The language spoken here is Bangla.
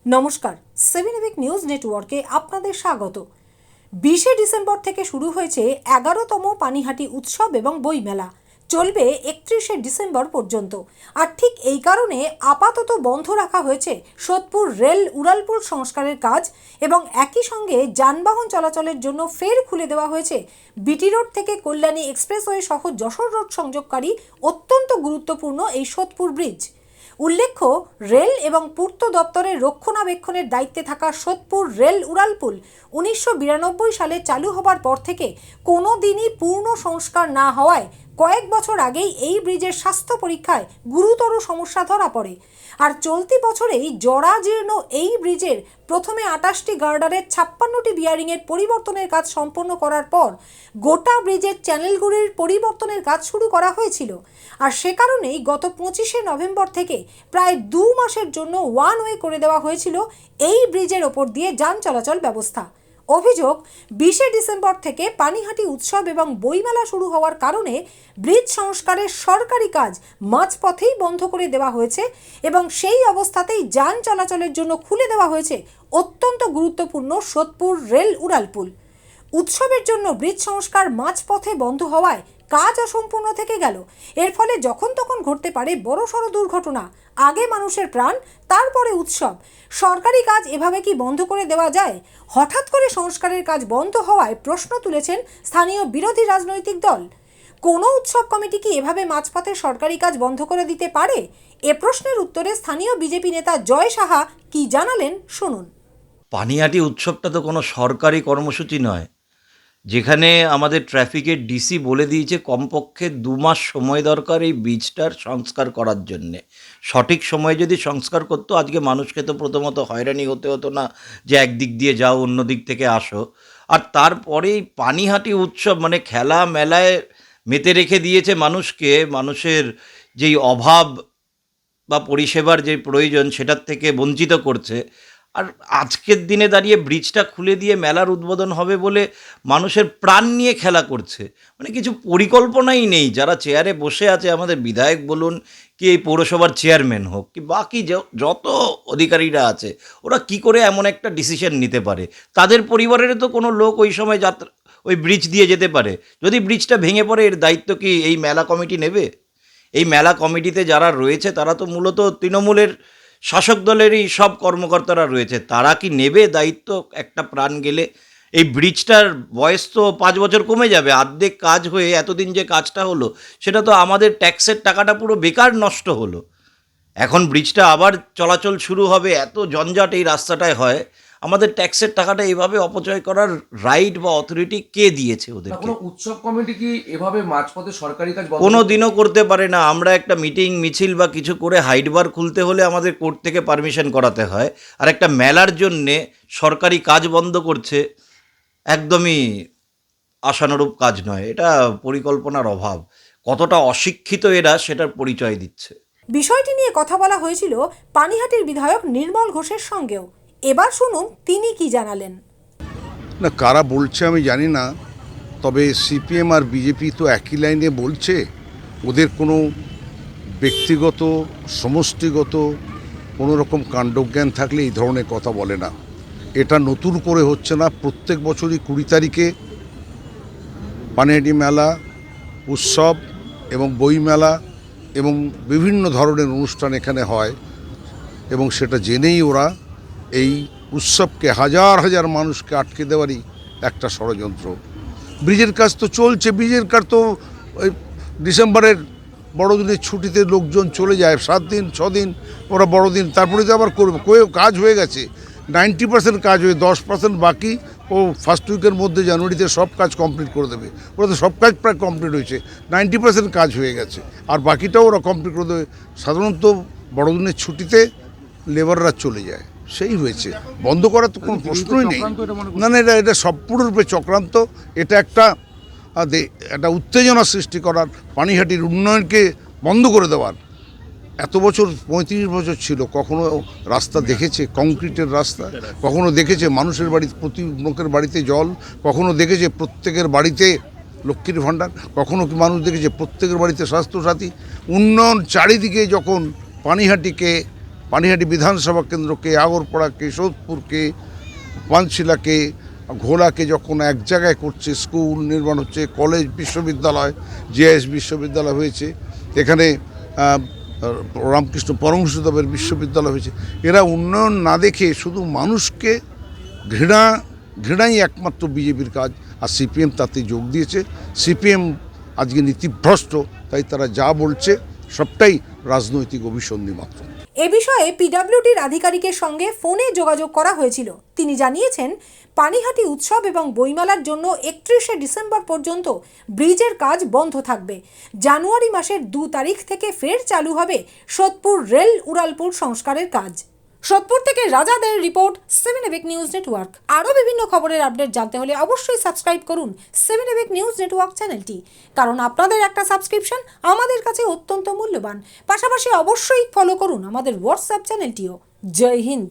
নমস্কার, 7 নিউজ নেটওয়ার্কে আপনাদের স্বাগত। 20শে ডিসেম্বর থেকে শুরু হয়েছে 11তম পানিহাটি উৎসব এবং বইমেলা। চলবে 31শে ডিসেম্বর পর্যন্ত। আর ঠিক এই কারণে আপাতত বন্ধ রাখা হয়েছে সোদপুর রেল উড়ালপুল সংস্কারের কাজ এবং একই সঙ্গে যানবাহন চলাচলের জন্য ফের খুলে দেওয়া হয়েছে বিটি রোড থেকে কল্যাণী এক্সপ্রেসওয়ে সহ যশোর রোড সংযোগকারী অত্যন্ত গুরুত্বপূর্ণ এই সোদপুর ব্রিজ। উল্লেখ্য, রেল এবং পূর্ত দপ্তরের রক্ষণাবেক্ষণের দায়িত্বে থাকা সোদপুর রেল উড়ালপুল 1992 সালে চালু হবার পর থেকে কোনো দিনই পূর্ণ সংস্কার না হওয়ায় কয়েক বছর আগেই এই ব্রিজের স্বাস্থ্য পরীক্ষায় গুরুতর সমস্যা ধরা পড়ে। আর চলতি বছরেই জরাজীর্ণ এই ব্রিজের প্রথমে 28টি গার্ডারের 56টি বিয়ারিংয়ের পরিবর্তনের কাজ সম্পন্ন করার পর গোটা ব্রিজের চ্যানেলগুলির পরিবর্তনের কাজ শুরু করা হয়েছিল। আর সে কারণেই গত 25শে নভেম্বর থেকে প্রায় 2 মাসের জন্য ওয়ান ওয়ে করে দেওয়া হয়েছিল এই ব্রিজের ওপর দিয়ে যান চলাচল ব্যবস্থা। অভিযোগ, 20শে ডিসেম্বর থেকে পানিহাটি উৎসব এবং বইমেলা শুরু হওয়ার কারণে ব্রিজ সংস্কারের সরকারি কাজ মাঝপথেই বন্ধ করে দেওয়া হয়েছে এবং সেই অবস্থাতেই যান চলাচলের জন্য খুলে দেওয়া হয়েছে অত্যন্ত গুরুত্বপূর্ণ সোদপুর রেল উড়ালপুল। উৎসবের জন্য ব্রিজ সংস্কার মাঝপথে বন্ধ হওয়ায় কাজ অসম্পূর্ণ থেকে গেল। এর ফলে যখন তখন ঘটতে পারে বড়সড় দুর্ঘটনা। আগে মানুষের প্রাণ, তারপরে উৎসব। সরকারি কাজ এভাবে কি বন্ধ করে দেওয়া যায়? হঠাৎ করে সংস্কারের কাজ বন্ধ হওয়ায় প্রশ্ন তুলেছেন স্থানীয় বিরোধী রাজনৈতিক দল। কোনো উৎসব কমিটি কি এভাবে মাঝপথে সরকারি কাজ বন্ধ করে দিতে পারে? এ প্রশ্নের উত্তরে স্থানীয় বিজেপি নেতা জয় সাহা কি জানালেন শুনুন। পানিহাটি উৎসবটা তো কোনো সরকারি কর্মসূচি নয়, যেখানে আমাদের ট্রাফিকের ডিসি বলে দিয়েছে কমপক্ষে 2 মাস সময় দরকার এই ব্রিজটার সংস্কার করার জন্যে। সঠিক সময়ে যদি সংস্কার করতো আজকে মানুষকে তো প্রথমত হয়রানি হতে হতো না যে একদিক দিয়ে যাও অন্য দিক থেকে আসো। আর তারপরেই পানিহাটি উৎসব মানে খেলা মেলায় মেতে রেখে দিয়েছে মানুষকে। মানুষের যেই অভাব বা পরিষেবার যে প্রয়োজন সেটার থেকে বঞ্চিত করছে। আর আজকের দিনে দাঁড়িয়ে ব্রিজটা খুলে দিয়ে মেলার উদ্বোধন হবে বলে মানুষের প্রাণ নিয়ে খেলা করছে, মানে কিছু পরিকল্পনাই নেই। যারা চেয়ারে বসে আছে, আমাদের বিধায়ক বলুন কি এই পৌরসভার চেয়ারম্যান হোক কি বাকি যত অধিকারীরা আছে, ওরা কি করে এমন একটা ডিসিশন নিতে পারে? তাদের পরিবারের তো কোনো লোক ওই সময় যাত্রা ওই ব্রিজ দিয়ে যেতে পারে। যদি ব্রিজটা ভেঙে পড়ে এর দায়িত্ব কি এই মেলা কমিটি নেবে? এই মেলা কমিটিতে যারা রয়েছে তারা তো মূলত তৃণমূলের শাসক দলেরই সব কর্মকর্তারা রয়েছে। তারা কি নেবে দায়িত্ব একটা প্রাণ গেলে? এই ব্রিজটার বয়স তো 5 বছর কমে যাবে। অর্ধেক কাজ হয়ে এতদিন যে কাজটা হলো সেটা তো আমাদের ট্যাক্সের টাকাটা পুরো বেকার নষ্ট হলো। এখন ব্রিজটা আবার চলাচল শুরু হবে, এত জঞ্জাট এই রাস্তাটায় হয়। আমাদের ট্যাক্সের টাকাটা এভাবে অপচয় করার রাইট বা অথরিটি কে দিয়েছে ওদেরকে? কোনো উৎসব কমিটি কি এভাবে মাঝপথে সরকারি কাজ কোনো দিনও করতে পারে না। আমরা একটা মিটিং মিছিল বা কিছু করে হাইট বার খুলতে হলে আমাদের কোর্ট থেকে পারমিশন করাতে হয়, আর একটা মেলার জন্যে সরকারি কাজ বন্ধ করছে একদমই আশানুরূপ কাজ নয়। এটা পরিকল্পনার অভাব। কতটা অশিক্ষিত এরা সেটার পরিচয় দিচ্ছে। বিষয়টি নিয়ে কথা বলা হয়েছিল পানিহাটির বিধায়ক নির্মল ঘোষের সঙ্গেও। এবার শুনুন তিনি কি জানালেন। না, কারা বলছে আমি জানি না, তবে সিপিএম আর বিজেপি তো একই লাইনে বলছে। ওদের কোনো ব্যক্তিগত সমষ্টিগত কোনো রকম কাণ্ডজ্ঞান থাকলে এই ধরনের কথা বলে না। এটা নতুন করে হচ্ছে না, প্রত্যেক বছরই 20 তারিখে পানিহাটি মেলা, উৎসব এবং বইমেলা এবং বিভিন্ন ধরনের অনুষ্ঠান এখানে হয়, এবং সেটা জেনেই ওরা এই উৎসবকে হাজার হাজার মানুষকে আটকে দেওয়ারই একটা ষড়যন্ত্র। ব্রিজের কাজ তো চলছে, ব্রিজের কাজ তো ওই ডিসেম্বরের বড়দিনের ছুটিতে লোকজন চলে যায়, 7 দিন 6 দিন ওরা বড়দিন, তারপরে তো আবার করবে। কাজ হয়ে গেছে 90% কাজ হয়ে 10% বাকি। ও ফার্স্ট উইকের মধ্যে জানুয়ারিতে সব কাজ কমপ্লিট করে দেবে। ওরা তো সব কাজ প্রায় কমপ্লিট হয়েছে, 90% কাজ হয়ে গেছে, আর বাকিটাও ওরা কমপ্লিট করে দেবে। সাধারণত বড়দিনের ছুটিতে লেবাররা চলে যায়, সেই হয়েছে। বন্ধ করার তো কোনো প্রশ্নই নেই। না না, এটা সম্পূর্ণরূপে চক্রান্ত। এটা একটা উত্তেজনা সৃষ্টি করার, পানিহাটির উন্নয়নকে বন্ধ করে দেওয়ার। এত বছর 35 বছর ছিল, কখনো রাস্তা দেখেছে কংক্রিটের রাস্তা? কখনো দেখেছে মানুষের বাড়ি, প্রতি লোকের বাড়িতে জল? কখনো দেখেছে প্রত্যেকের বাড়িতে লক্ষ্মীর ভাণ্ডার? কখনো কি মানুষ দেখেছে প্রত্যেকের বাড়িতে স্বাস্থ্যসাথী? উন্নয়ন চারিদিকে যখন পানিহাটিকে পানিহাটি বিধানসভা কেন্দ্রকে, আগরপাড়াকে, সোদপুরকে, পানশিলাকে, ঘোড়াকে যখন এক জায়গায় করছে, স্কুল নির্মাণ হচ্ছে, কলেজ, বিশ্ববিদ্যালয়, জেএস বিশ্ববিদ্যালয় হয়েছে, এখানে রামকৃষ্ণ পরমহংসদেবের বিশ্ববিদ্যালয় হয়েছে, এরা উন্নয়ন না দেখে শুধু মানুষকে ঘৃণাই একমাত্র বিজেপির কাজ। আর সিপিএম তাতে যোগ দিয়েছে। সিপিএম আজকে নীতিভ্রষ্ট, তাই তারা যা বলছে সবটাই রাজনৈতিক অভিসন্ধি মাত্র। এ বিষয়ে পিডব্লিউডির আধিকারিকের সঙ্গে ফোনে যোগাযোগ করা হয়েছিল। তিনি জানিয়েছেন, পানিহাটি উৎসব এবং বইমেলার জন্য 31শে ডিসেম্বর পর্যন্ত ব্রিজের কাজ বন্ধ থাকবে। জানুয়ারি মাসের 2 তারিখ থেকে ফের চালু হবে সোদপুর রেল উড়ালপুল সংস্কারের কাজ। সোদপুর থেকে রাজাদের রিপোর্ট, 7 এবিক নিউজ নেটওয়ার্ক। আরও বিভিন্ন খবরের আপডেট জানতে হলে অবশ্যই সাবস্ক্রাইব করুন 7 এবিক নিউজ নেটওয়ার্ক চ্যানেলটি, কারণ আপনাদের একটা সাবস্ক্রিপশন আমাদের কাছে অত্যন্ত মূল্যবান। পাশাপাশি অবশ্যই ফলো করুন আমাদের হোয়াটসঅ্যাপ চ্যানেলটিও। জয় হিন্দ।